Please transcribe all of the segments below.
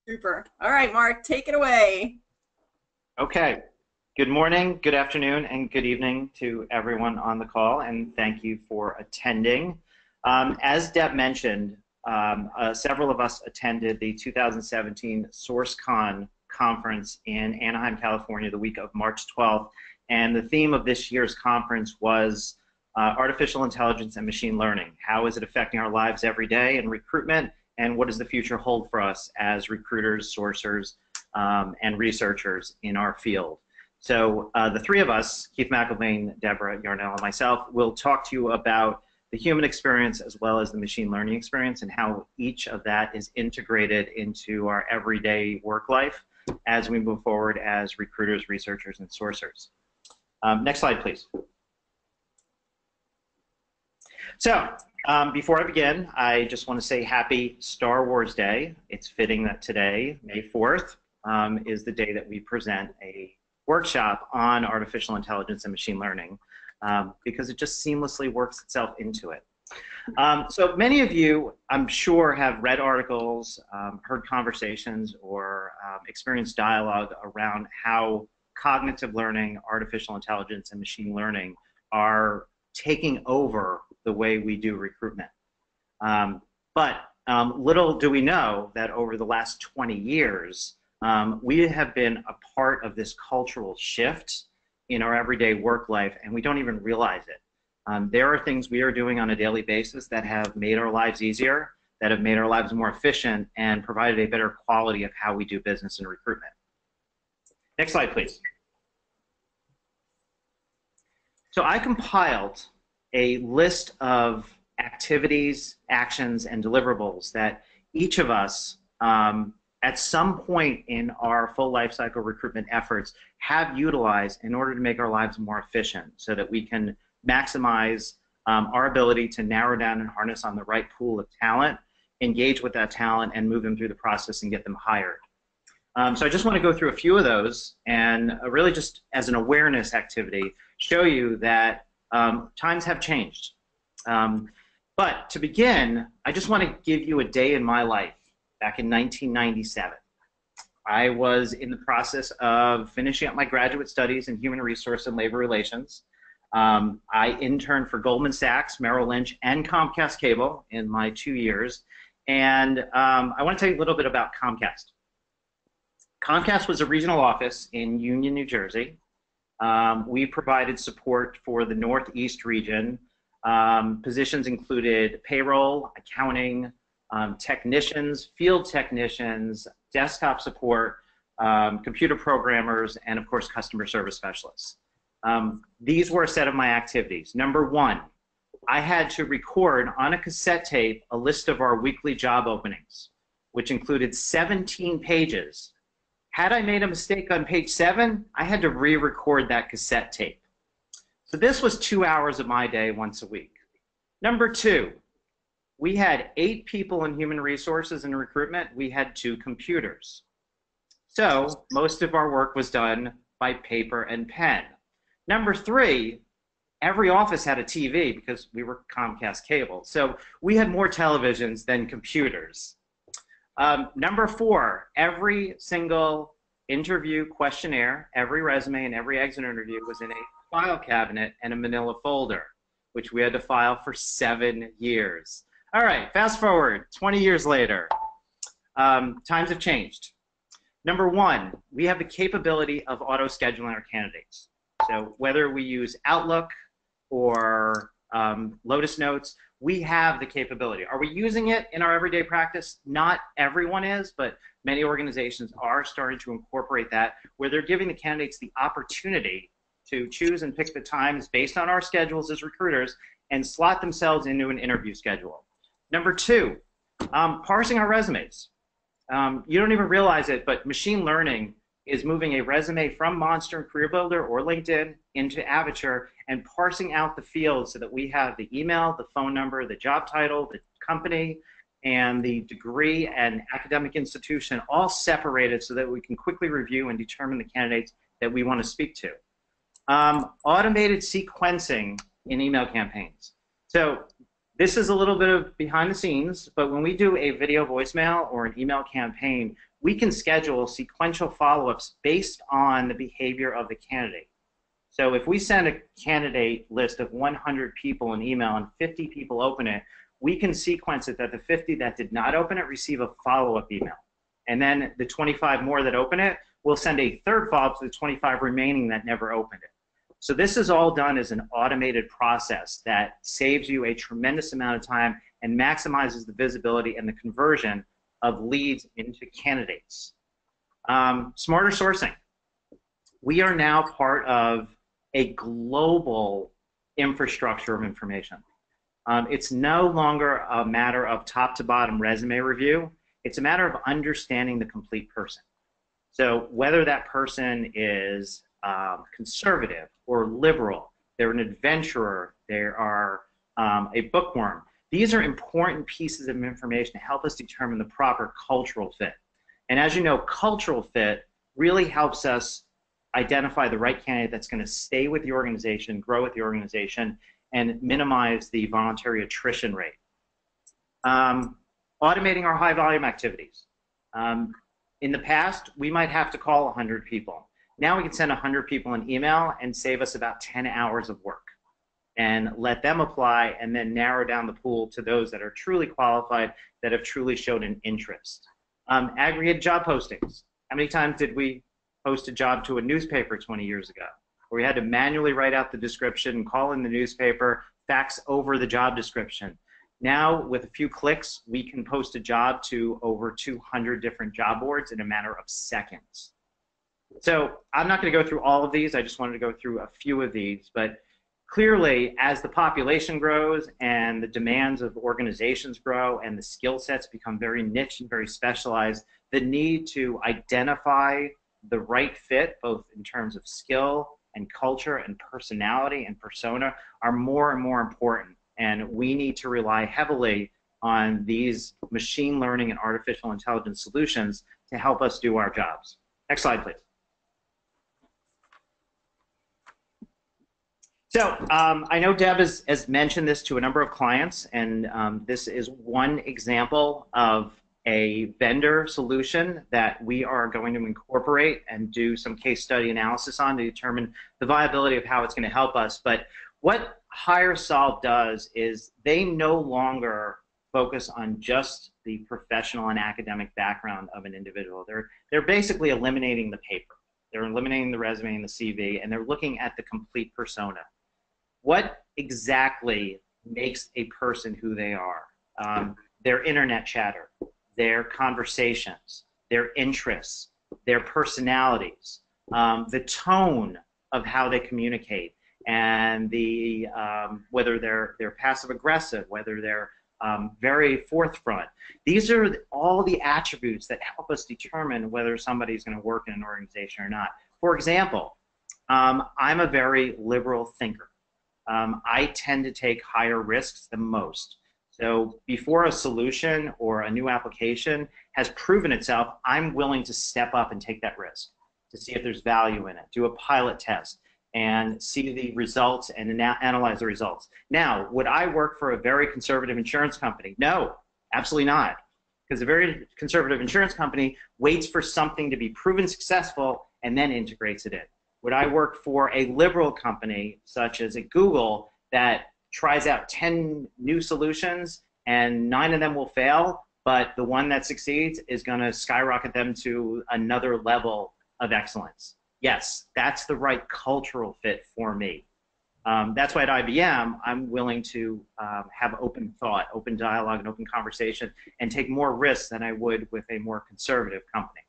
Super. All right, Mark, take it away. Okay. Good morning, good afternoon, and good evening to everyone on the call, and thank you for attending. As Deb mentioned, several of us attended the 2017 SourceCon conference in Anaheim, California, the week of March 12th, and the theme of this year's conference was artificial intelligence and machine learning. How is it affecting our lives every day in recruitment, and what does the future hold for us as recruiters, sourcers, and researchers in our field? So the three of us, Keith McElvain, Deborah Yarnell, and myself, will talk to you about the human experience as well as the machine learning experience and how each of that is integrated into our everyday work life as we move forward as recruiters, researchers, and sourcers. Next slide, please. So before I begin, I just want to say happy Star Wars Day. It's fitting that today, May 4th, is the day that we present a workshop on artificial intelligence and machine learning because it just seamlessly works itself into it. So many of you, I'm sure, have read articles, heard conversations, or experienced dialogue around how cognitive learning, artificial intelligence, and machine learning are taking over the way we do recruitment. But little do we know that over the last 20 years, we have been a part of this cultural shift in our everyday work life, and we don't even realize it. There are things we are doing on a daily basis that have made our lives easier, that have made our lives more efficient, and provided a better quality of how we do business and recruitment. Next slide, please. So I compiled a list of activities, actions, and deliverables that each of us at some point in our full lifecycle recruitment efforts have utilized in order to make our lives more efficient so that we can maximize our ability to narrow down and harness on the right pool of talent, engage with that talent, and move them through the process and get them hired. So I just want to go through a few of those and really just as an awareness activity, show you that times have changed. But to begin, I just want to give you a day in my life back in 1997. I was in the process of finishing up my graduate studies in human resource and labor relations. I interned for Goldman Sachs, Merrill Lynch, and Comcast Cable in my 2 years. And I want to tell you a little bit about Comcast. Comcast was a regional office in Union, New Jersey. We provided support for the Northeast region. Positions included payroll, accounting, technicians, field technicians, desktop support, computer programmers, and of course customer service specialists. These were a set of my activities. Number one, I had to record on a cassette tape a list of our weekly job openings, which included 17 pages. Had I made a mistake on page 7, I had to re-record that cassette tape. So this was 2 hours of my day once a week. Number two, we had 8 people in human resources and recruitment. We had 2 computers. So most of our work was done by paper and pen. Number 3, every office had a TV because we were Comcast Cable. So we had more televisions than computers. Number 4, every single interview questionnaire, every resume, and every exit interview was in a file cabinet and a manila folder, which we had to file for 7 years. All right, fast forward, 20 years later. Times have changed. Number 1, we have the capability of auto-scheduling our candidates. So whether we use Outlook or Lotus Notes, we have the capability. Are we using it in our everyday practice? Not everyone is, but many organizations are starting to incorporate that, where they're giving the candidates the opportunity to choose and pick the times based on our schedules as recruiters and slot themselves into an interview schedule. Number 2, parsing our resumes. You don't even realize it, but machine learning is moving a resume from Monster and Career Builder or LinkedIn into Avature and parsing out the fields so that we have the email, the phone number, the job title, the company, and the degree and academic institution all separated so that we can quickly review and determine the candidates that we want to speak to. Automated sequencing in email campaigns. So this is a little bit of behind the scenes, but when we do a video voicemail or an email campaign, we can schedule sequential follow-ups based on the behavior of the candidate. So if we send a candidate list of 100 people an email and 50 people open it, we can sequence it that the 50 that did not open it receive a follow-up email. And then the 25 more that open it, we'll send a third follow-up to the 25 remaining that never opened it. So this is all done as an automated process that saves you a tremendous amount of time and maximizes the visibility and the conversion of leads into candidates. Smarter sourcing. We are now part of a global infrastructure of information. It's no longer a matter of top to bottom resume review. It's a matter of understanding the complete person. So whether that person is conservative or liberal, they're an adventurer, they are a bookworm, these are important pieces of information to help us determine the proper cultural fit. And as you know, cultural fit really helps us identify the right candidate that's going to stay with the organization, grow with the organization, and minimize the voluntary attrition rate. Automating our high volume activities. In the past, we might have to call 100 people. Now we can send 100 people an email and save us about 10 hours of work and let them apply and then narrow down the pool to those that are truly qualified, that have truly shown an interest. Aggregate job postings. How many times did we post a job to a newspaper 20 years ago, where we had to manually write out the description, call in the newspaper, fax over the job description? Now, with a few clicks, we can post a job to over 200 different job boards in a matter of seconds. So I'm not going to go through all of these. I just wanted to go through a few of these. But clearly, as the population grows and the demands of organizations grow and the skill sets become very niche and very specialized, the need to identify the right fit, both in terms of skill and culture and personality and persona, are more and more important. And we need to rely heavily on these machine learning and artificial intelligence solutions to help us do our jobs. Next slide, please. So I know Deb has mentioned this to a number of clients, and this is one example of a vendor solution that we are going to incorporate and do some case study analysis on to determine the viability of how it's going to help us. But what HireSolve does is they no longer focus on just the professional and academic background of an individual. They're basically eliminating the paper. They're eliminating the resume and the CV, and they're looking at the complete persona. What exactly makes a person who they are? Their internet chatter, their conversations, their interests, their personalities, the tone of how they communicate, and the whether they're passive aggressive, whether they're very forthfront. These are all the attributes that help us determine whether somebody's going to work in an organization or not. For example, I'm a very liberal thinker. I tend to take higher risks than most. So before a solution or a new application has proven itself, I'm willing to step up and take that risk to see if there's value in it, do a pilot test, and see the results and analyze the results. Now, would I work for a very conservative insurance company? No, absolutely not. Because a very conservative insurance company waits for something to be proven successful and then integrates it in. Would I work for a liberal company, such as a Google, that tries out 10 new solutions and 9 of them will fail, but the one that succeeds is going to skyrocket them to another level of excellence? Yes, that's the right cultural fit for me. That's why at IBM, I'm willing to have open thought, open dialogue, and open conversation, and take more risks than I would with a more conservative company.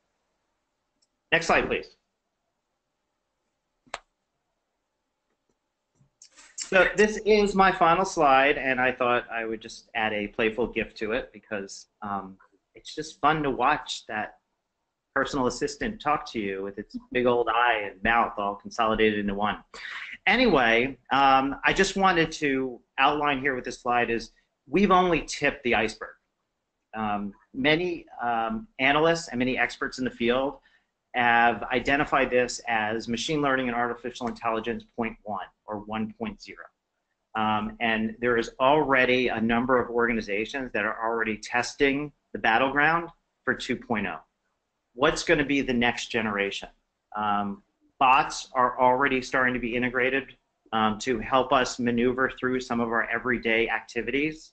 Next slide, please. So this is my final slide, and I thought I would just add a playful gift to it because it's just fun to watch that personal assistant talk to you with its big old eye and mouth all consolidated into one. Anyway, I just wanted to outline here with this slide is we've only tipped the iceberg. Many analysts and many experts in the field have identified this as machine learning and artificial intelligence 0.1 or 1.0. And there is already a number of organizations that are already testing the battleground for 2.0. what's going to be the next generation. Bots are already starting to be integrated to help us maneuver through some of our everyday activities.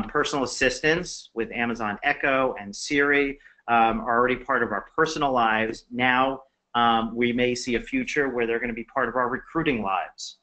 Personal assistants with Amazon Echo and Siri are already part of our personal lives. Now we may see a future where they're going to be part of our recruiting lives.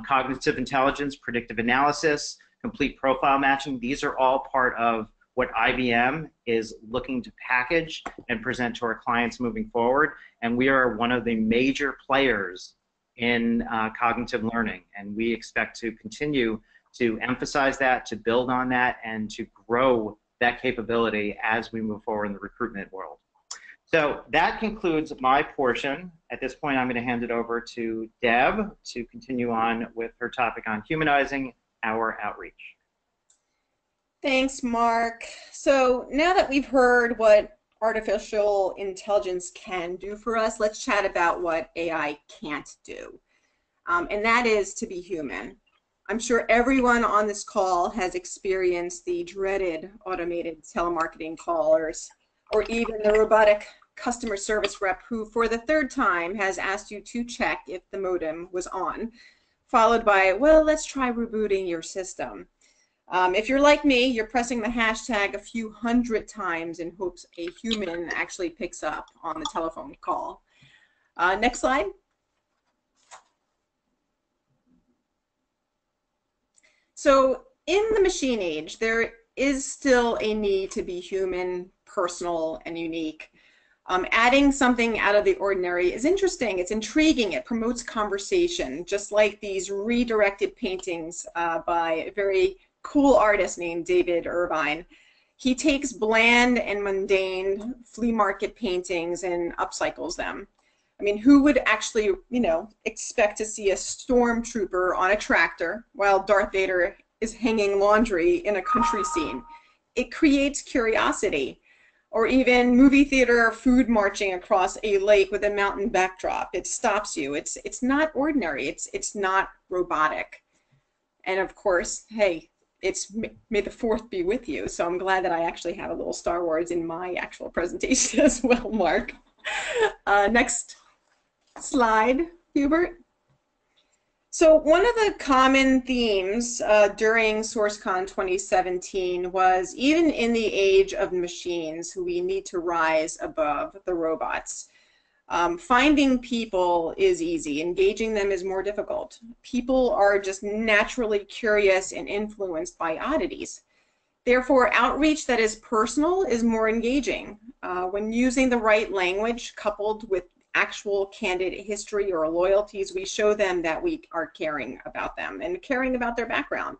Cognitive intelligence, predictive analysis, complete profile matching, these are all part of what IBM is looking to package and present to our clients moving forward. And we are one of the major players in cognitive learning. And we expect to continue to emphasize that, to build on that, and to grow that capability as we move forward in the recruitment world. So that concludes my portion. At this point, I'm going to hand it over to Deb to continue on with her topic on humanizing our outreach. Thanks, Mark. So now that we've heard what artificial intelligence can do for us, let's chat about what AI can't do. And that is to be human. I'm sure everyone on this call has experienced the dreaded automated telemarketing callers, or even the robotic customer service rep who, for the third time, has asked you to check if the modem was on, followed by, well, let's try rebooting your system. If you're like me, you're pressing the hashtag a few hundred times in hopes a human actually picks up on the telephone call. Next slide. So in the machine age, there is still a need to be human, personal, and unique. Adding something out of the ordinary is interesting. It's intriguing. It promotes conversation, just like these redirected paintings by a very cool artist named David Irvine. He takes bland and mundane flea market paintings and upcycles them. I mean, who would actually, expect to see a stormtrooper on a tractor while Darth Vader is hanging laundry in a country scene? It creates curiosity. Or even movie theater food marching across a lake with a mountain backdrop. It stops you. It's not ordinary. It's not robotic. And of course, hey, it's may the fourth be with you. So I'm glad that I actually have a little Star Wars in my actual presentation as well, Mark. Next slide, Hubert. So one of the common themes during SourceCon 2017 was, even in the age of machines, we need to rise above the robots. Finding people is easy. Engaging them is more difficult. People are just naturally curious and influenced by oddities. Therefore, outreach that is personal is more engaging. When using the right language coupled with actual candidate history or loyalties, we show them that we are caring about them and caring about their background.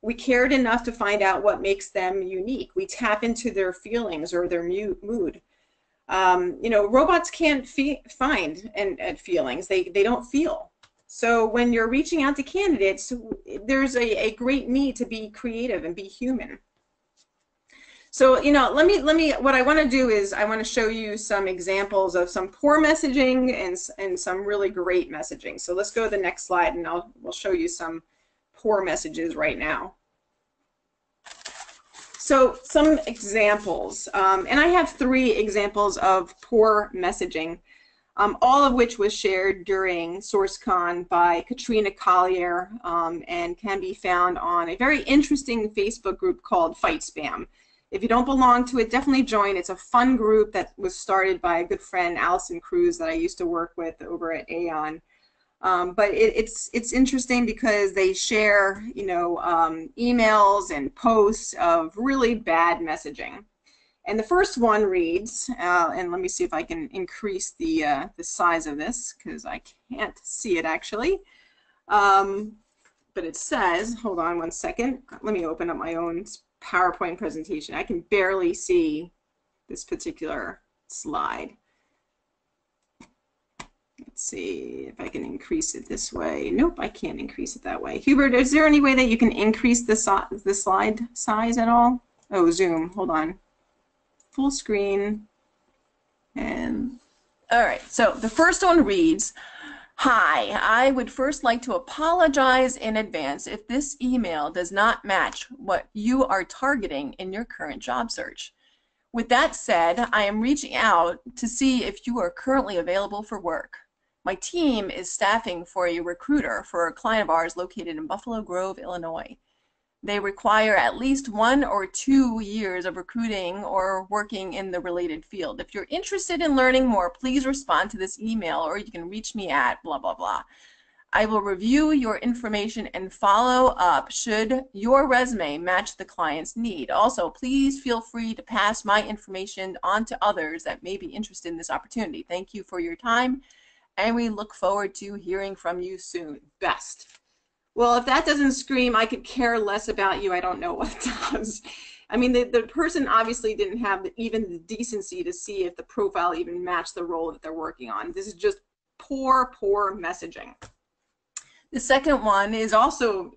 We cared enough to find out what makes them unique. We tap into their feelings or their mood. Robots can't find feelings. They don't feel. So when you're reaching out to candidates, there's a great need to be creative and be human. So, what I want to do is I want to show you some examples of some poor messaging and some really great messaging. So let's go to the next slide, and we'll show you some poor messages right now. So some examples, and I have 3 examples of poor messaging, all of which was shared during SourceCon by Katrina Collier and can be found on a very interesting Facebook group called Fight Spam. If you don't belong to it, definitely join. It's a fun group that was started by a good friend, Allison Cruz, that I used to work with over at Aon. But it's interesting because they share, emails and posts of really bad messaging. And the first one reads, and let me see if I can increase the size of this because I can't see it actually. But it says, hold on one second. Let me open up my own PowerPoint presentation. I can barely see this particular slide. Let's see if I can increase it this way. Nope, I can't increase it that way. Hubert, is there any way that you can increase the slide size at all? Oh, Zoom, hold on. Full screen. And all right, so the first one reads, "Hi, I would first like to apologize in advance if this email does not match what you are targeting in your current job search. With that said, I am reaching out to see if you are currently available for work. My team is staffing for a recruiter for a client of ours located in Buffalo Grove, Illinois. They require at least 1 or 2 years of recruiting or working in the related field. If you're interested in learning more, please respond to this email, or you can reach me at blah, blah, blah. I will review your information and follow up should your resume match the client's need. Also, please feel free to pass my information on to others that may be interested in this opportunity. Thank you for your time, and we look forward to hearing from you soon. Best. Well, if that doesn't scream, I could care less about you, I don't know what does. I mean, the person obviously didn't have even the decency to see if the profile even matched the role that they're working on. This is just poor, poor messaging. The second one is also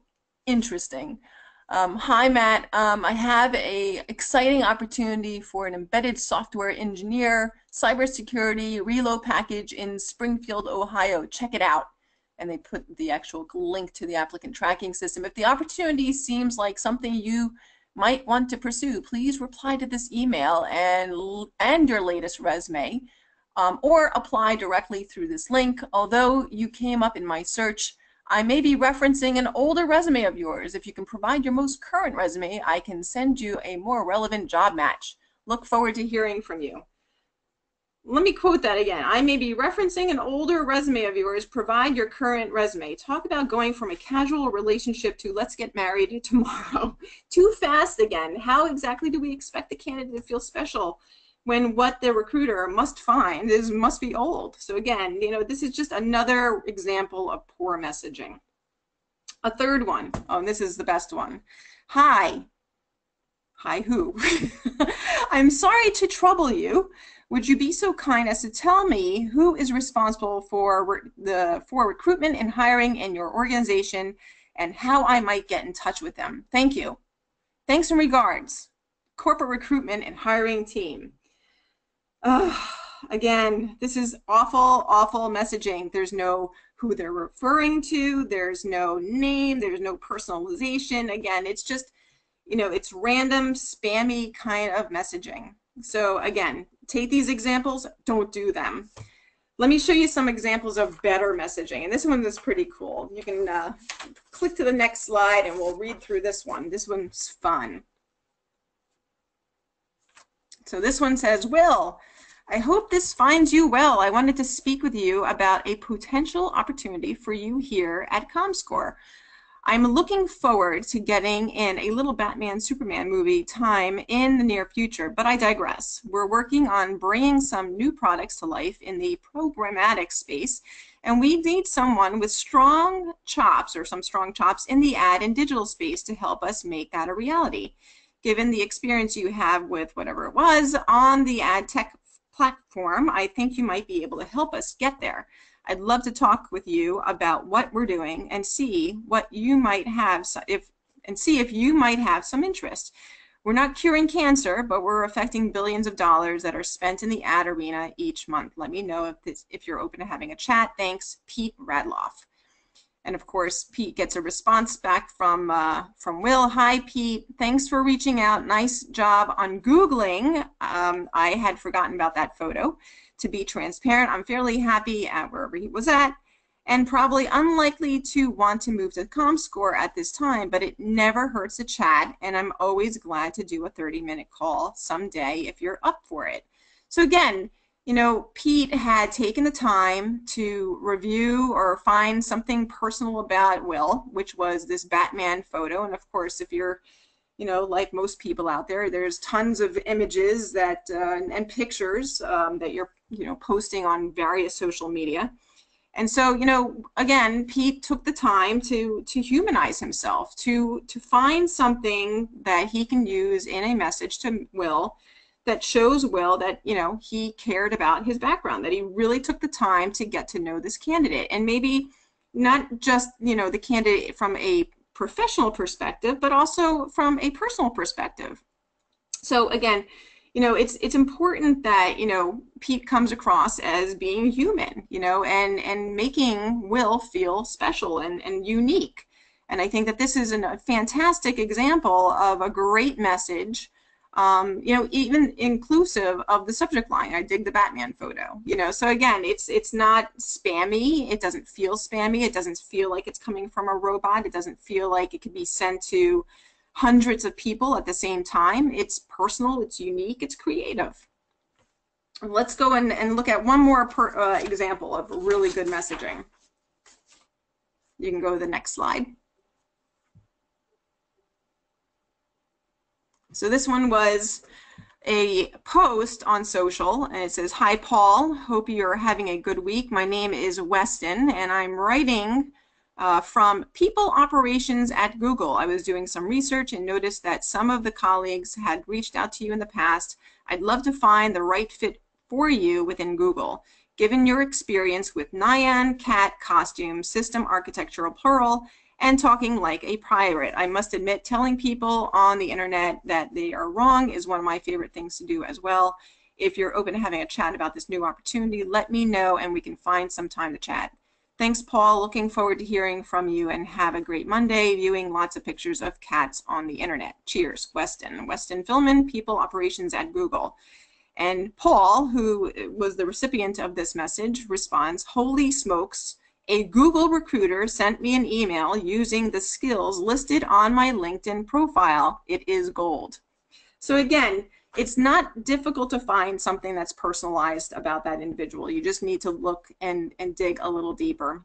interesting. Hi, Matt. I have an exciting opportunity for an embedded software engineer, cybersecurity reload package in Springfield, Ohio. Check it out. And they put the actual link to the applicant tracking system. If the opportunity seems like something you might want to pursue, please reply to this email and your latest resume, or apply directly through this link. Although you came up in my search, I may be referencing an older resume of yours. If you can provide your most current resume, I can send you a more relevant job match. Look forward to hearing from you. Let me quote that again. I may be referencing an older resume of yours. Provide your current resume. Talk about going from a casual relationship to let's get married tomorrow. Too fast again. How exactly do we expect the candidate to feel special when what the recruiter must find must be old? So again, this is just another example of poor messaging. A third one. Oh, and this is the best one. Hi. Hi who? I'm sorry to trouble you. Would you be so kind as to tell me who is responsible for recruitment and hiring in your organization and how I might get in touch with them? Thank you. Thanks and regards. Corporate recruitment and hiring team. Again, this is awful, awful messaging. There's no who they're referring to. There's no name. There's no personalization. Again, it's just, it's random, spammy kind of messaging. So again, take these examples, don't do them. Let me show you some examples of better messaging. And this one is pretty cool. You can click to the next slide and we'll read through this one. This one's fun. So this one says, Will, I hope this finds you well. I wanted to speak with you about a potential opportunity for you here at ComScore. I'm looking forward to getting in a little Batman Superman movie time in the near future, but I digress. We're working on bringing some new products to life in the programmatic space, and we need someone with strong chops or some strong chops in the ad and digital space to help us make that a reality. Given the experience you have with whatever it was on the ad tech platform, I think you might be able to help us get there. I'd love to talk with you about what we're doing and see what you might have, if you might have some interest. We're not curing cancer, but we're affecting billions of dollars that are spent in the ad arena each month. Let me know if you're open to having a chat. Thanks, Pete Radloff. And of course, Pete gets a response back from Will. Hi, Pete. Thanks for reaching out. Nice job on Googling. I had forgotten about that photo. To be transparent, I'm fairly happy at wherever he was at, and probably unlikely to want to move to ComScore at this time, but it never hurts to chat, and I'm always glad to do a 30-minute call someday if you're up for it. So again, Pete had taken the time to review or find something personal about Will, which was this Batman photo. And of course, if you're, like most people out there, there's tons of images that and pictures that you're, posting on various social media. And so, again, Pete took the time to humanize himself, to find something that he can use in a message to Will that shows Will that, he cared about his background, that he really took the time to get to know this candidate. And maybe not just, the candidate from a professional perspective, but also from a personal perspective. So again, it's important that, Pete comes across as being human, and making Will feel special and unique. And I think that this is a fantastic example of a great message You know, even inclusive of the subject line. I dig the Batman photo. You know, so again, it's not spammy. It doesn't feel spammy. It doesn't feel like it's coming from a robot. It doesn't feel like it could be sent to hundreds of people at the same time. It's personal. It's unique. It's creative. Let's go and look at one more example of really good messaging. You can go to the next slide. So this one was a post on social, and it says, "Hi, Paul. Hope you're having a good week. My name is Weston, and I'm writing from People Operations at Google. I was doing some research and noticed that some of the colleagues had reached out to you in the past. I'd love to find the right fit for you within Google. Given your experience with Nyan cat costume, system architectural plural, and talking like a pirate. I must admit, telling people on the internet that they are wrong is one of my favorite things to do as well. If you're open to having a chat about this new opportunity, let me know and we can find some time to chat. Thanks, Paul. Looking forward to hearing from you, and have a great Monday viewing lots of pictures of cats on the internet. Cheers, Weston. Weston Philman, People Operations at Google." And Paul, who was the recipient of this message, responds, "Holy smokes. A Google recruiter sent me an email using the skills listed on my LinkedIn profile. It is gold." So again, it's not difficult to find something that's personalized about that individual. You just need to look and dig a little deeper.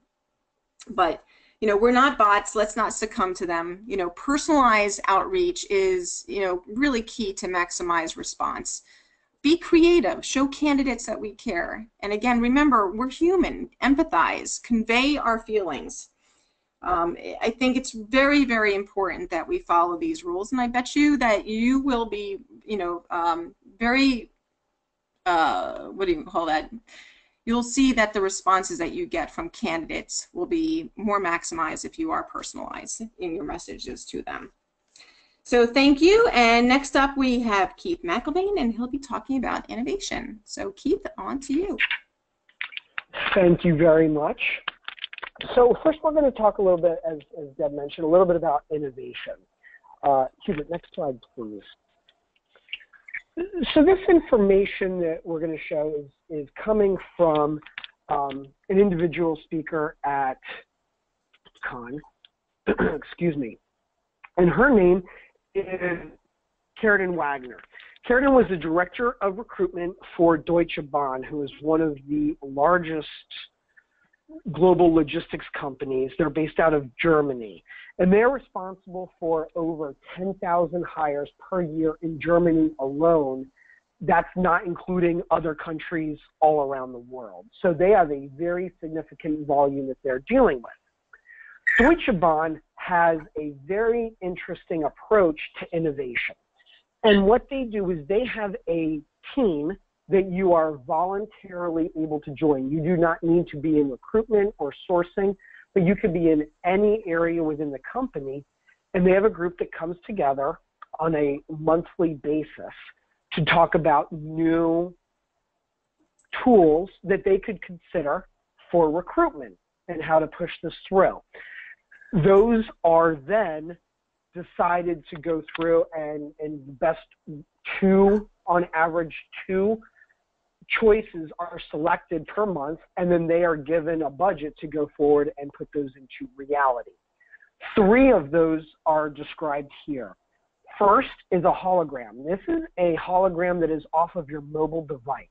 But, you know, we're not bots. Let's not succumb to them. You know, personalized outreach is, you know, really key to maximize response. Be creative, show candidates that we care. And again, remember, we're human. Empathize, convey our feelings. I think it's very, very important that we follow these rules, and I bet you that you will be, you know, very, what do you call that? You'll see that the responses that you get from candidates will be more maximized if you are personalized in your messages to them. So thank you, and next up we have Keith McElvain, and he'll be talking about innovation. So Keith, on to you. Thank you very much. So first we're going to talk a little bit, as Deb mentioned, a little bit about innovation. Hubert, next slide, please. So this information that we're going to show is coming from an individual speaker at Con, excuse me, and her name is Karen Wagner. Karen was the director of recruitment for Deutsche Bahn, who is one of the largest global logistics companies. They're based out of Germany, and they're responsible for over 10,000 hires per year in Germany alone. That's not including other countries all around the world. So they have a very significant volume that they're dealing with. Deutsche Bahn has a very interesting approach to innovation. And what they do is they have a team that you are voluntarily able to join. You do not need to be in recruitment or sourcing, but you could be in any area within the company. And they have a group that comes together on a monthly basis to talk about new tools that they could consider for recruitment and how to push this through. Those are then decided to go through, and the best two, on average, two choices are selected per month, and then they are given a budget to go forward and put those into reality. 3 of those are described here. First is a hologram. This is a hologram that is off of your mobile device.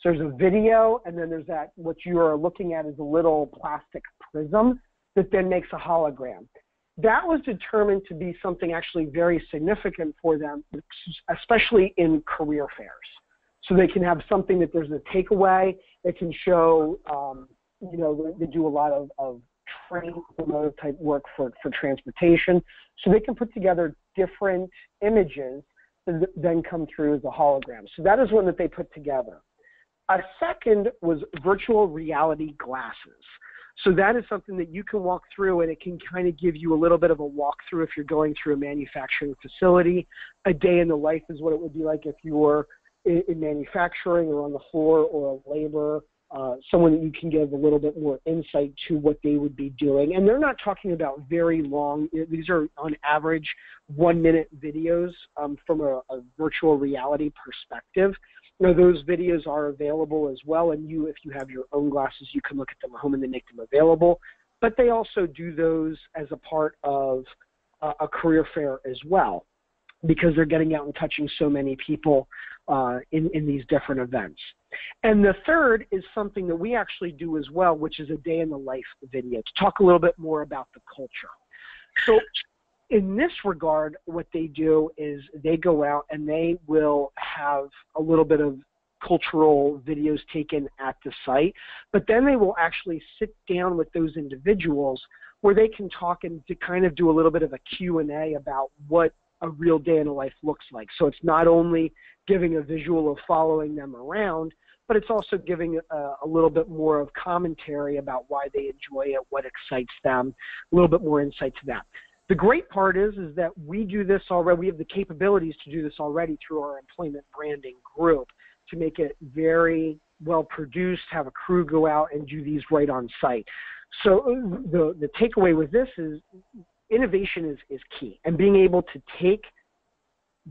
So there's a video, and then there's that, what you are looking at is a little plastic prism that then makes a hologram. That was determined to be something actually very significant for them, especially in career fairs. So they can have something that there's a takeaway. It can show, you know, they do a lot of train promotive type work for transportation. So they can put together different images that then come through as a hologram. So that is one that they put together. A second was virtual reality glasses. So that is something that you can walk through, and it can kind of give you a little bit of a walkthrough if you're going through a manufacturing facility. A day in the life is what it would be like if you were in manufacturing or on the floor or a labor someone that you can give a little bit more insight to what they would be doing. And they're not talking about very long, these are on average 1-minute videos from a virtual reality perspective. You know, those videos are available as well, and if you have your own glasses, you can look at them at home and then make them available. But they also do those as a part of a career fair as well, because they're getting out and touching so many people in these different events. And the third is something that we actually do as well, which is a day in the life video, to talk a little bit more about the culture. So in this regard, what they do is they go out and they will have a little bit of cultural videos taken at the site, but then they will actually sit down with those individuals where they can talk and to kind of do a little bit of a Q&A about what a real day in the life looks like. So it's not only giving a visual of following them around, but it's also giving a little bit more of commentary about why they enjoy it, what excites them, a little bit more insight to that. The great part is that we do this already. We have the capabilities to do this already through our employment branding group to make it very well produced, have a crew go out and do these right on site. So the takeaway with this is innovation is key, and being able to take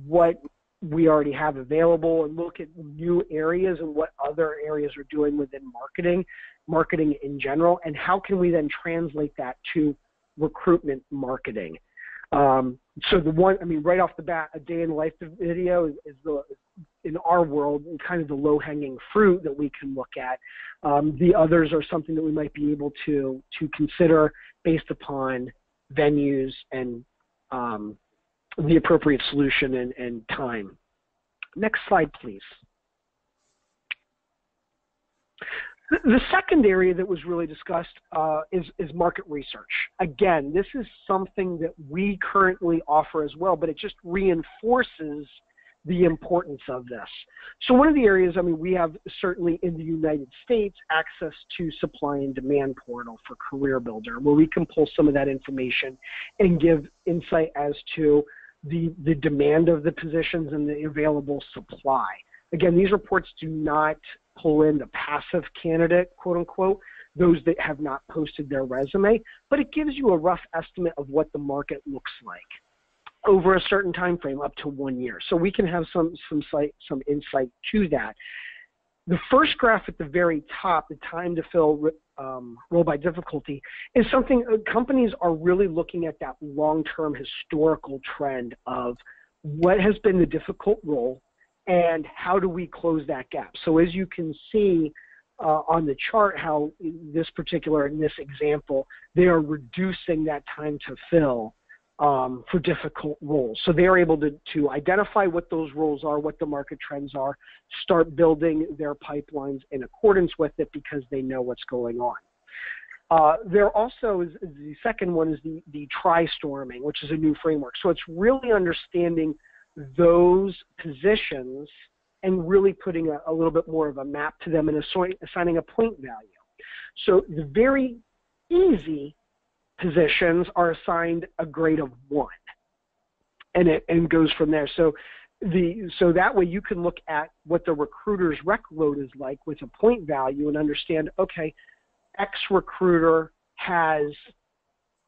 what we already have available and look at new areas and what other areas are doing within marketing in general, and how can we then translate that to recruitment marketing. So right off the bat, a day in the life video is in our world, kind of the low-hanging fruit that we can look at. The others are something that we might be able to consider based upon venues and the appropriate solution and time. Next slide, please. The second area that was really discussed is market research. Again, this is something that we currently offer as well, but it just reinforces the importance of this. So one of the areas, we have certainly in the United States access to supply and demand portal for Career Builder, where we can pull some of that information and give insight as to the demand of the positions and the available supply. Again, these reports do not pull in the passive candidate, quote unquote, those that have not posted their resume, but it gives you a rough estimate of what the market looks like over a certain time frame, up to 1 year. So we can have some insight to that. The first graph at the very top, the time to fill role by difficulty, is something companies are really looking at, that long-term historical trend of what has been the difficult role and how do we close that gap. So as you can see on the chart, how in this example, they are reducing that time to fill for difficult roles. So they're able to identify what those roles are, what the market trends are, start building their pipelines in accordance with it because they know what's going on. There also is the second one is the tri-storming, which is a new framework. So it's really understanding those positions and really putting a little bit more of a map to them and assigning a point value. So the very easy positions are assigned a grade of 1, and it goes from there. So that way you can look at what the recruiter's rec load is like with a point value and understand, okay, X recruiter has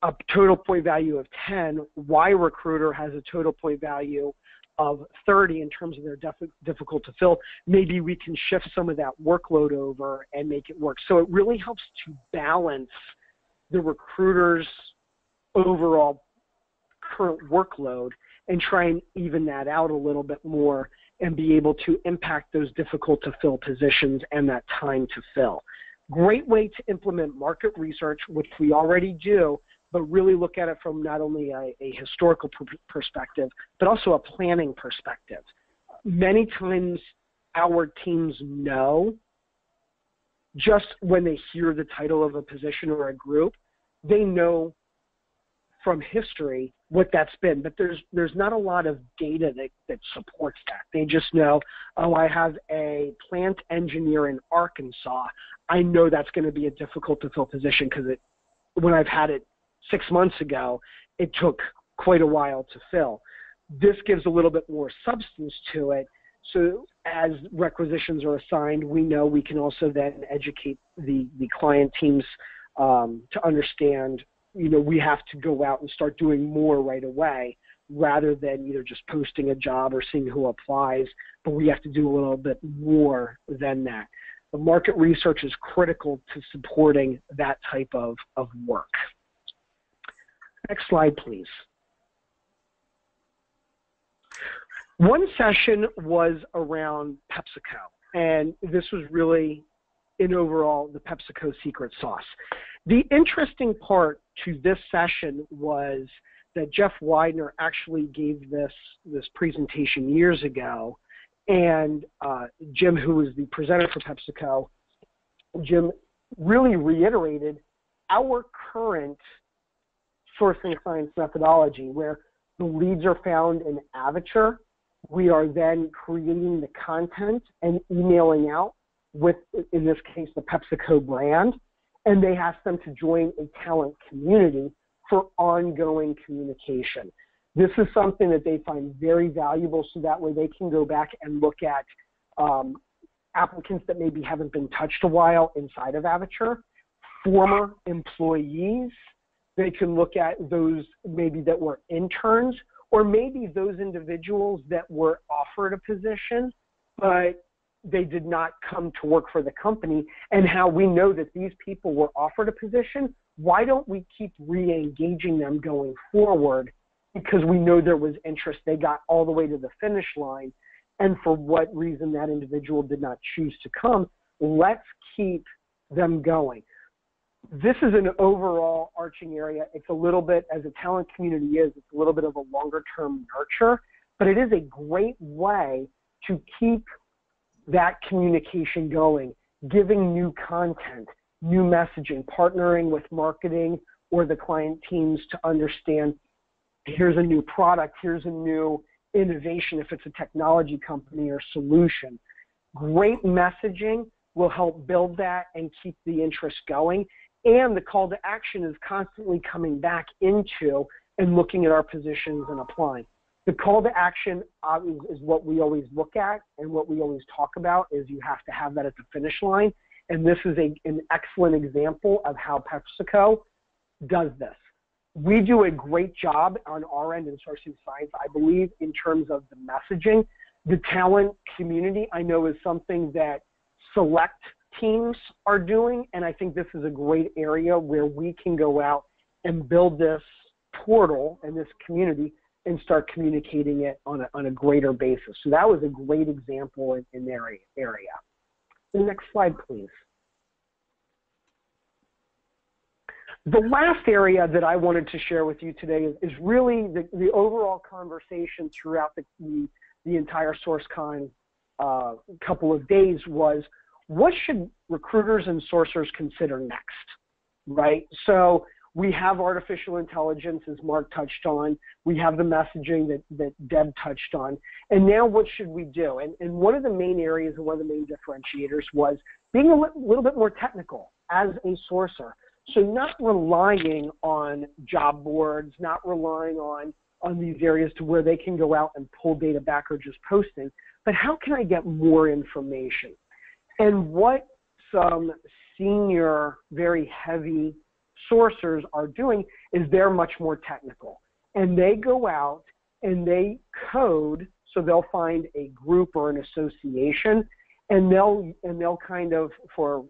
a total point value of 10, Y recruiter has a total point value of 30 in terms of their difficult to fill. Maybe we can shift some of that workload over and make it work. So it really helps to balance the recruiter's overall current workload and try and even that out a little bit more and be able to impact those difficult to fill positions and that time to fill. Great way to implement market research, which we already do, but really look at it from not only a historical perspective, but also a planning perspective. Many times our teams know, just when they hear the title of a position or a group, they know from history what that's been, but there's not a lot of data that supports that. They just know, oh, I have a plant engineer in Arkansas. I know that's going to be a difficult to fill position because when I've had it 6 months ago, it took quite a while to fill. This gives a little bit more substance to it So as requisitions are assigned, we know we can also then educate the client teams to understand, we have to go out and start doing more right away rather than either just posting a job or seeing who applies, but we have to do a little bit more than that. The market research is critical to supporting that type of work. Next slide, please. One session was around PepsiCo, and this was really, in overall, the PepsiCo secret sauce. The interesting part to this session was that Jeff Widener actually gave this presentation years ago, and Jim, who was the presenter for PepsiCo, Jim really reiterated our current sourcing science methodology, where the leads are found in Avature. We are then creating the content and emailing out with, in this case, the PepsiCo brand, and they ask them to join a talent community for ongoing communication. This is something that they find very valuable, so that way they can go back and look at applicants that maybe haven't been touched a while inside of Avature, former employees. They can look at those maybe that were interns, or maybe those individuals that were offered a position, but they did not come to work for the company, and how we know that these people were offered a position. Why don't we keep re-engaging them going forward? Because we know there was interest. They got all the way to the finish line, and for what reason that individual did not choose to come, let's keep them going. This is an overall arching area. It's a little bit, as a talent community is, it's a little bit of a longer term nurture, but it is a great way to keep that communication going, giving new content, new messaging, partnering with marketing or the client teams to understand, here's a new product, here's a new innovation, if it's a technology company or solution. Great messaging will help build that and keep the interest going. And the call to action is constantly coming back into and looking at our positions and applying. The call to action is what we always look at, and what we always talk about is you have to have that at the finish line. And this is an excellent example of how PepsiCo does this. We do a great job on our end in sourcing science, I believe, in terms of the messaging. The talent community, I know, is something that select teams are doing, and I think this is a great area where we can go out and build this portal and this community and start communicating it on a greater basis. So that was a great example in their area. The next slide, please. The last area that I wanted to share with you today is really the overall conversation throughout the entire SourceCon couple of days was, what should recruiters and sourcers consider next, right? So we have artificial intelligence, as Mark touched on. We have the messaging that Deb touched on. And now what should we do? And one of the main areas and one of the main differentiators was being a little bit more technical as a sourcer. So not relying on job boards, not relying on these areas to where they can go out and pull data back or just posting, but how can I get more information? And what some senior, very heavy sourcers are doing is they're much more technical. And they go out and they code, so they'll find a group or an association, and they'll kind of, for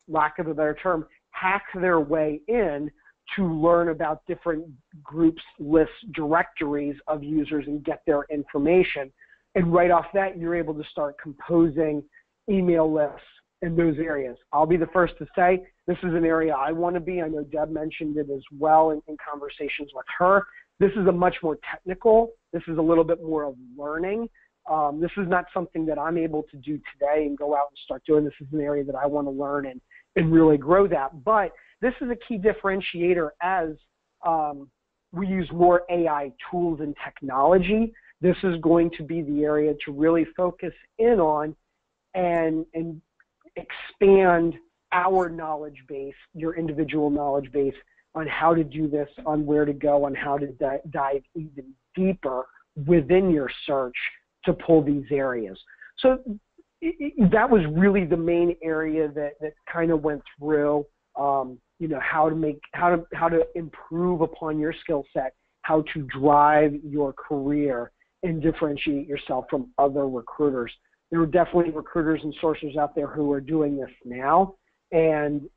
lack of a better term, hack their way in to learn about different groups, lists, directories of users and get their information. And right off that, you're able to start composing email lists in those areas. I'll be the first to say this is an area I want to be. I know Deb mentioned it as well in conversations with her. This is a much more technical. This is a little bit more of learning. This is not something that I'm able to do today and go out and start doing. This is an area that I want to learn and really grow that. But this is a key differentiator as we use more AI tools and technology. This is going to be the area to really focus in on and expand our knowledge base, your individual knowledge base, on how to do this, on where to go, on how to dive even deeper within your search to pull these areas. So that was really the main area that kind of went through, you know, how to improve upon your skill set, how to drive your career and differentiate yourself from other recruiters. There are definitely recruiters and sourcers out there who are doing this now, and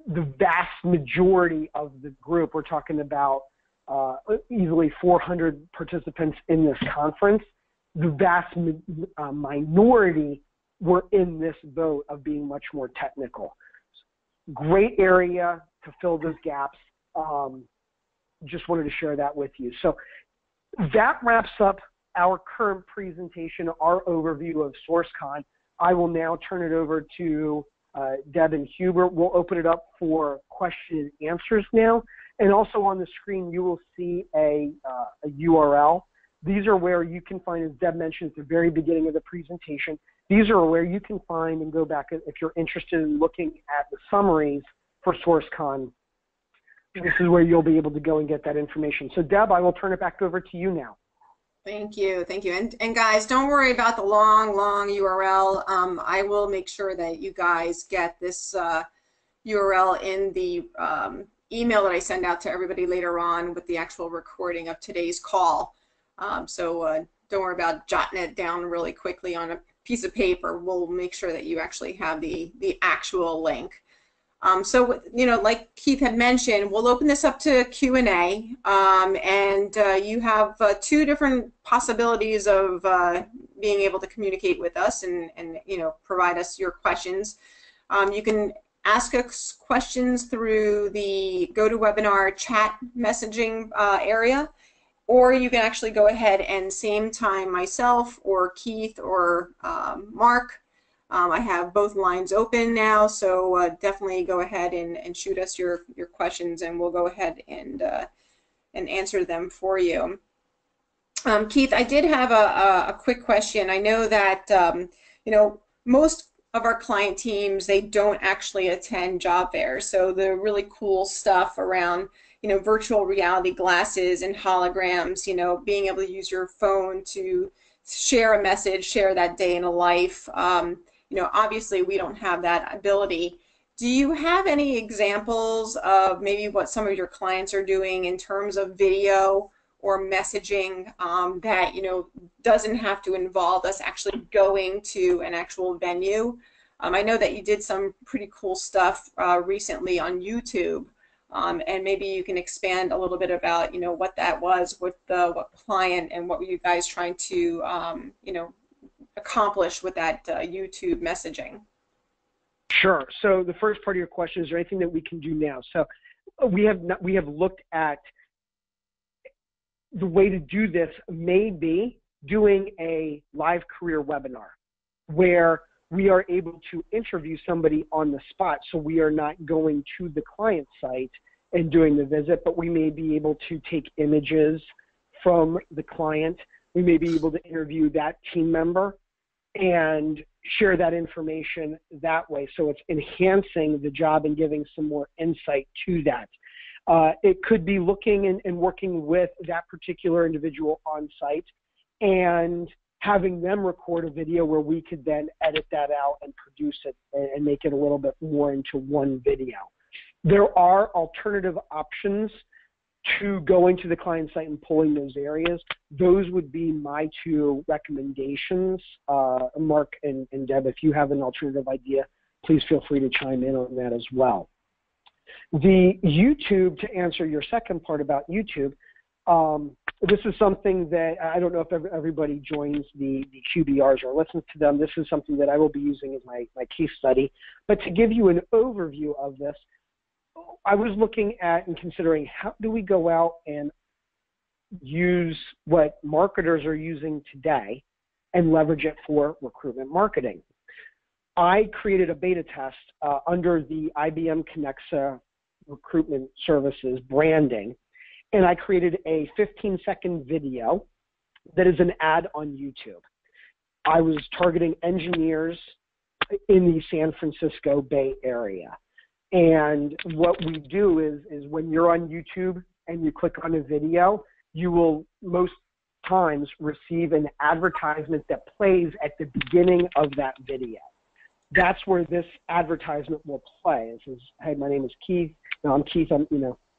the vast majority of the group, we're talking about easily 400 participants in this conference, the vast minority were in this boat of being much more technical. Great area to fill those gaps. Just wanted to share that with you. So that wraps up our current presentation, our overview of SourceCon. I will now turn it over to Deb and Hubert. We'll open it up for question and answers now. And also on the screen, you will see a URL. These are where you can find, as Deb mentioned at the very beginning of the presentation, these are where you can find and go back if you're interested in looking at the summaries for SourceCon. This is where you'll be able to go and get that information. So Deb, I will turn it back over to you now. Thank you, thank you. And guys, don't worry about the long URL. I will make sure that you guys get this URL in the email that I send out to everybody later on with the actual recording of today's call. So don't worry about jotting it down really quickly on a piece of paper. We'll make sure that you actually have the actual link. So, you know, like Keith had mentioned, we'll open this up to Q&A, and you have two different possibilities of being able to communicate with us and, you know, provide us your questions. You can ask us questions through the GoToWebinar chat messaging area, or you can actually go ahead and same time myself or Keith or Mark. I have both lines open now, so definitely go ahead and shoot us your questions, and we'll go ahead and answer them for you. Keith, I did have a quick question. I know that you know, most of our client teams, they don't actually attend job fairs, so the really cool stuff around, you know, virtual reality glasses and holograms, you know, being able to use your phone to share a message, share that day in a life. You know, obviously we don't have that ability. Do you have any examples of maybe what some of your clients are doing in terms of video or messaging that, you know, doesn't have to involve us actually going to an actual venue? I know that you did some pretty cool stuff recently on YouTube, and maybe you can expand a little bit about, you know, what that was with what client and what were you guys trying to, you know, accomplish with that YouTube messaging? Sure. So the first part of your question, is there anything that we can do now? So we have looked at the way to do this, may be doing a live career webinar where we are able to interview somebody on the spot. So we are not going to the client site and doing the visit, but we may be able to take images from the client. We may be able to interview that team member and share that information that way. So it's enhancing the job and giving some more insight to that. It could be looking and working with that particular individual on site and having them record a video where we could then edit that out and produce it and make it a little bit more into one video. There are alternative options to going to the client site and pulling those areas. Those would be my two recommendations. Mark and Deb, if you have an alternative idea, please feel free to chime in on that as well. The YouTube, to answer your second part about YouTube, this is something that I don't know if everybody joins the QBRs or listens to them. This is something that I will be using as my case study. But to give you an overview of this, I was looking at and considering how do we go out and use what marketers are using today and leverage it for recruitment marketing. I created a beta test under the IBM Connexa recruitment services branding, and I created a 15-second video that is an ad on YouTube. I was targeting engineers in the San Francisco Bay Area. And what we do is when you're on YouTube and you click on a video, you will most times receive an advertisement that plays at the beginning of that video. That's where this advertisement will play. It says, hey, my name is Keith. No, I'm Keith.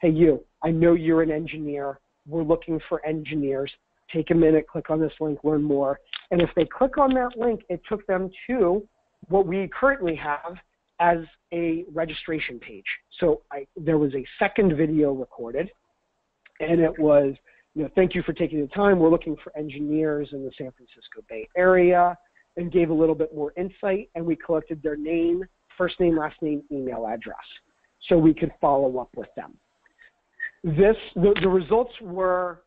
Hey, you. I know you're an engineer. We're looking for engineers. Take a minute, click on this link, learn more. And if they click on that link, it took them to what we currently have as a registration page. So there was a second video recorded, and it was, thank you for taking the time. We're looking for engineers in the San Francisco Bay Area, and gave a little bit more insight, and we collected their name, first name, last name, email address, so we could follow up with them. The results were,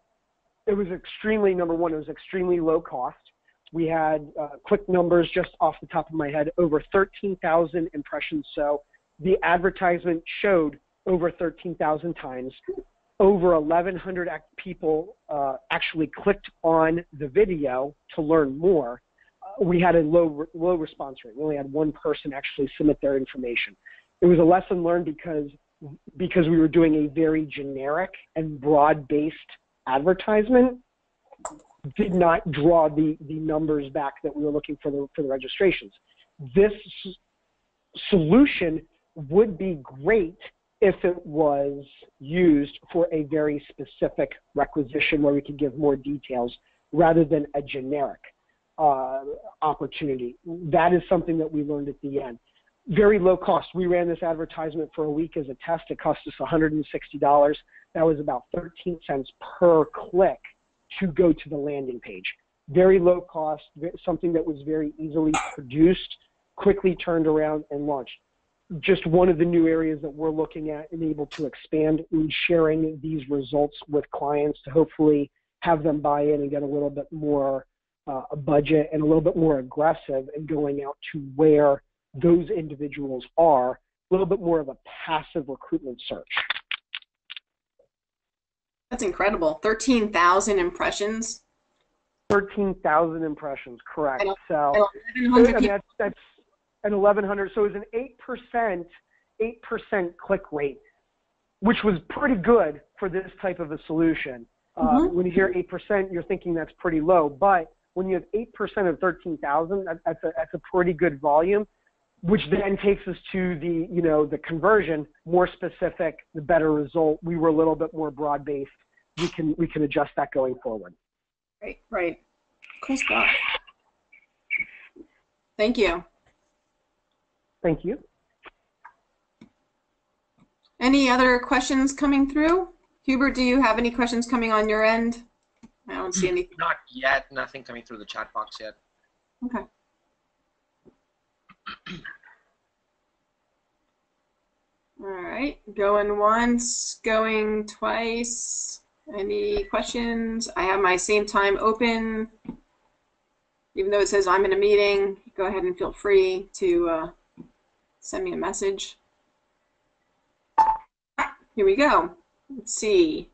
it was extremely, number one, it was extremely low cost. We had quick numbers just off the top of my head, over 13,000 impressions. So the advertisement showed over 13,000 times. Over 1,100 people actually clicked on the video to learn more. We had a low response rate. We only had one person actually submit their information. It was a lesson learned because we were doing a very generic and broad-based advertisement, did not draw the numbers back that we were looking for the registrations. This solution would be great if it was used for a very specific requisition where we could give more details rather than a generic opportunity. That is something that we learned at the end. Very low cost. We ran this advertisement for a week as a test. It cost us $160. That was about 13 cents per click to go to the landing page. Very low cost, something that was very easily produced, quickly turned around and launched. Just one of the new areas that we're looking at and able to expand in sharing these results with clients to hopefully have them buy in and get a little bit more a budget and a little bit more aggressive in going out to where those individuals are, a little bit more of a passive recruitment search. That's incredible. 13,000 impressions. 13,000 impressions, correct. So 1,100 people. that's an 1,100. So it was an 8% click rate, which was pretty good for this type of a solution. When you hear 8%, you're thinking that's pretty low. But when you have 8% of 13,000, that's a pretty good volume, which then takes us to the conversion, more specific, the better result. We were a little bit more broad-based. We can adjust that going forward. Right. Cool stuff. Thank you. Thank you. Any other questions coming through? Hubert, do you have any questions coming on your end? I don't see anything. Not yet. Nothing coming through the chat box yet. Okay. All right. Going once, going twice. Any questions? I have my same time open. Even though it says I'm in a meeting, go ahead and feel free to send me a message. Here we go. Let's see.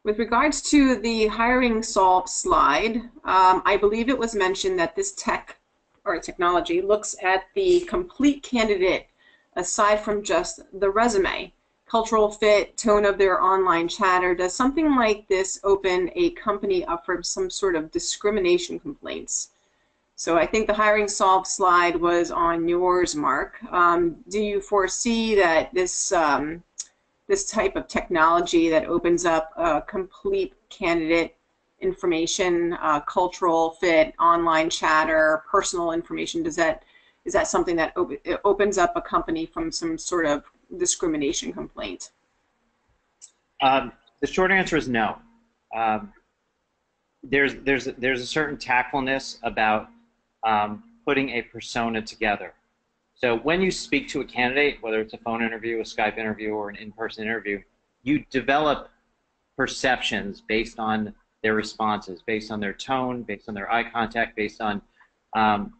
With regards to the hiring solve slide, I believe it was mentioned that this technology looks at the complete candidate aside from just the resume, cultural fit, tone of their online chatter. Does something like this open a company up for some sort of discrimination complaints? So I think the hiring solve slide was on yours, Mark. Do you foresee that this this type of technology that opens up complete candidate information, cultural fit, online chatter, personal information, is that something that opens up a company from some sort of discrimination complaint? The short answer is no. There's a certain tactfulness about putting a persona together. So when you speak to a candidate, whether it's a phone interview, a Skype interview, or an in-person interview, you develop perceptions based on their responses, based on their tone, based on their eye contact, based on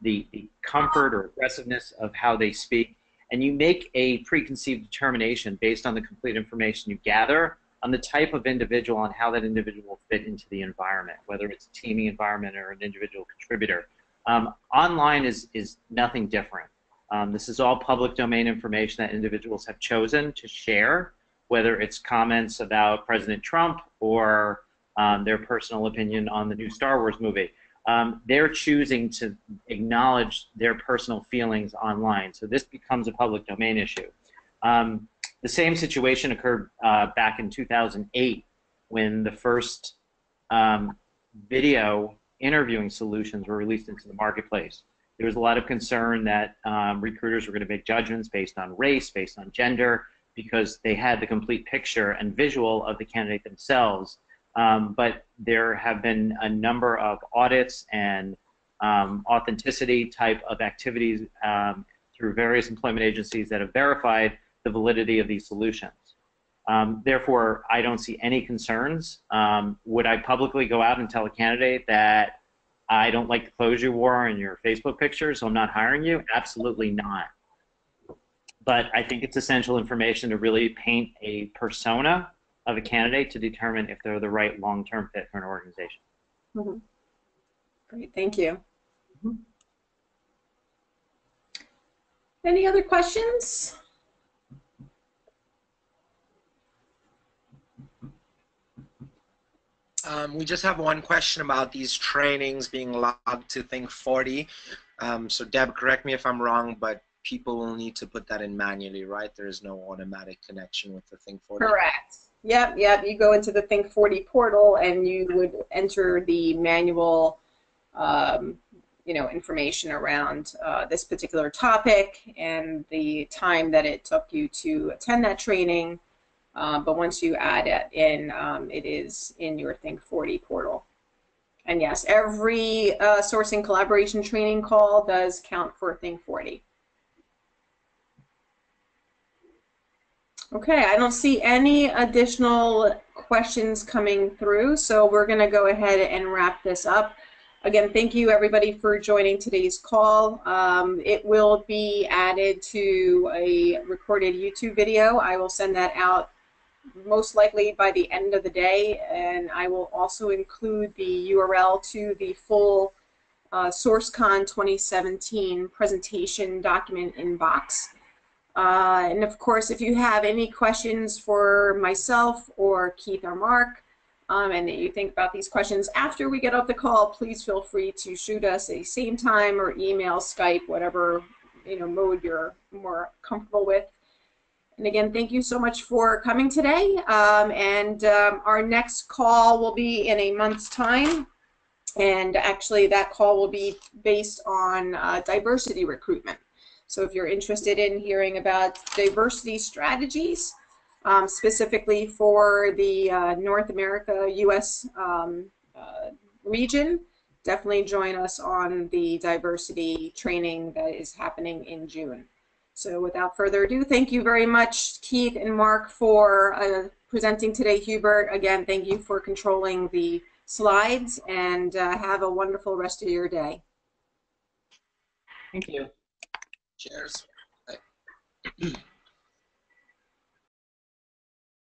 the comfort or aggressiveness of how they speak, and you make a preconceived determination based on the complete information you gather on the type of individual and how that individual will fit into the environment, whether it's a teaming environment or an individual contributor. Online is nothing different. This is all public domain information that individuals have chosen to share, whether it's comments about President Trump or their personal opinion on the new Star Wars movie. They're choosing to acknowledge their personal feelings online. So this becomes a public domain issue. The same situation occurred back in 2008 when the first video interviewing solutions were released into the marketplace. There was a lot of concern that recruiters were going to make judgments based on race, based on gender, because they had the complete picture and visual of the candidate themselves. But there have been a number of audits and authenticity type of activities through various employment agencies that have verified the validity of these solutions. Therefore, I don't see any concerns. Would I publicly go out and tell a candidate that I don't like the clothes you wore in your Facebook picture, so I'm not hiring you? Absolutely not. But I think it's essential information to really paint a persona of a candidate to determine if they're the right long-term fit for an organization. Mm-hmm. Great, thank you. Mm-hmm. Any other questions? We just have one question about these trainings being logged to Think40. So Deb, correct me if I'm wrong, but people will need to put that in manually, right? There is no automatic connection with the Think40. Correct. Yep. You go into the Think40 portal and you would enter the manual, information around this particular topic and the time that it took you to attend that training. But once you add it in, it is in your Think40 portal. And yes, every sourcing collaboration training call does count for Think40. Okay, I don't see any additional questions coming through, so we're going to go ahead and wrap this up. Again, thank you everybody for joining today's call. It will be added to a recorded YouTube video. I will send that out most likely by the end of the day, and I will also include the URL to the full SourceCon 2017 presentation document inbox. And of course, if you have any questions for myself or Keith or Mark, and that you think about these questions after we get off the call, please feel free to shoot us a same time or email, Skype, whatever mode you're more comfortable with. And again, thank you so much for coming today. Our next call will be in a month's time. And actually, that call will be based on diversity recruitment. So if you're interested in hearing about diversity strategies, specifically for the North America, U.S. Region, definitely join us on the diversity training that is happening in June. So without further ado, thank you very much, Keith and Mark, for presenting today. Hubert, again, thank you for controlling the slides, and have a wonderful rest of your day. Thank you. Cheers. Bye.